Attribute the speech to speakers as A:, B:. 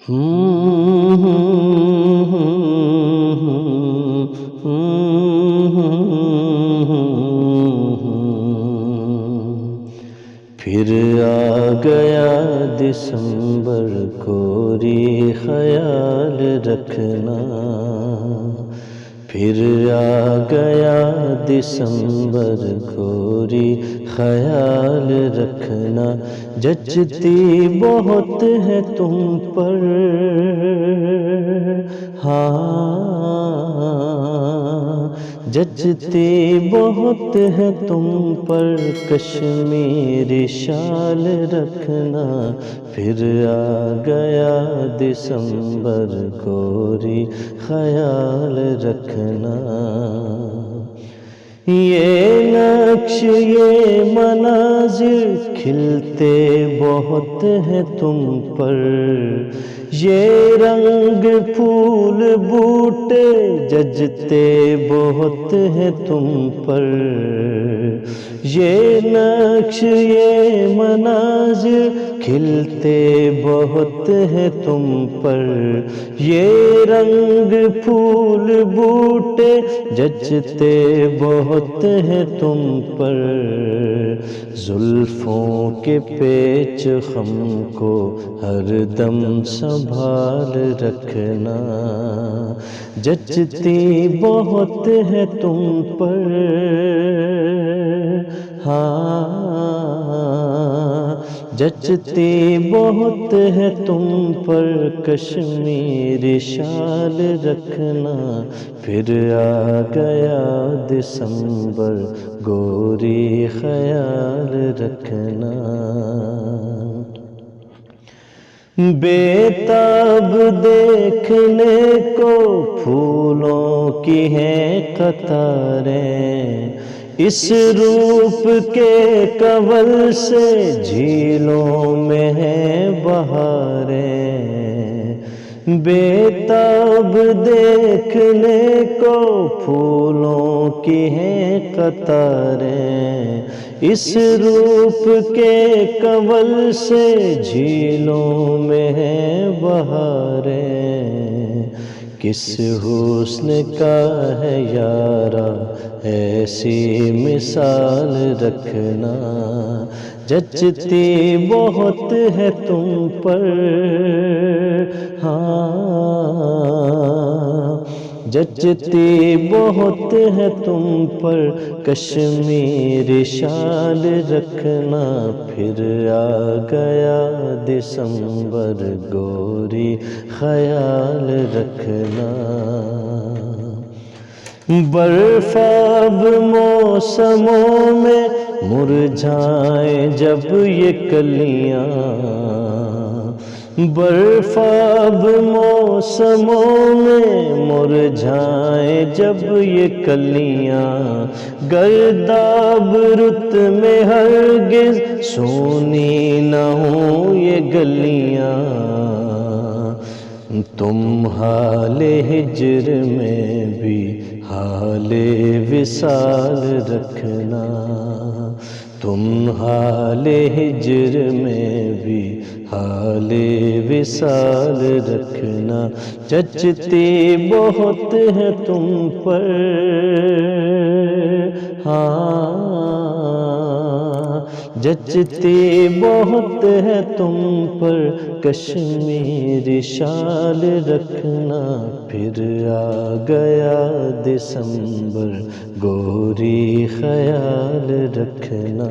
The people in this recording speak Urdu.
A: پھر آ گیا دسمبر کوری خیال رکھنا، پھر آ گیا دسمبر کوری خیال رکھنا، جچتی بہت ہے تم پر، ہاں جچتی بہت ہے تم پر، کشمیری شال رکھنا، پھر آ گیا دسمبر گوری خیال رکھنا۔ یہ نقش یہ مناظر کھلتے بہت ہیں تم پر، یہ رنگ پھول بوٹے ججتے بہت ہیں تم پر، یہ نقش یہ مناظر کھلتے بہت ہیں تم پر، یہ رنگ پھول بوٹے جچتے بہت ہیں تم پر، زلفوں کے پیچ خم کو ہر دم سنبھال رکھنا، جچتی بہت ہے تم پر، ہاں جچتی بہت ہے تم پر، کشمیری شال رکھنا، پھر آ گیا دسمبر گوری خیال رکھنا۔ بےتاب دیکھنے کو پھولوں کی ہیں قطاریں، اس روپ کے کنول سے جھیلوں میں ہیں بہاریں، بےتاب دیکھنے کو پھولوں کی ہیں قطاریں، اس روپ کے کنول سے جھیلوں میں ہیں بہاریں، کس حسن کا ہے یارا ایسی مثال رکھنا، جچتی بہت ہے تم پر، ہاں جچتی بہت ہے تم پر، کشمیری شال رکھنا، پھر آ گیا دسمبر گوری خیال رکھنا۔ برفاب موسموں میں مرجھائیں جب یہ کلیاں، برفاب موسموں میں مرجھائیں جب یہ کلیاں، گرداب رت میں ہرگز سونی نہ ہوں یہ گلیاں، تم حال ہجر میں بھی حال وصال رکھنا، تم حال ہجر میں بھی حال وصال رکھنا، جچتی بہت ہے تم پر، ہاں جچتی بہت ہے تم پر، کشمیری شال رکھنا، پھر آ گیا دسمبر گوری خیال رکھنا۔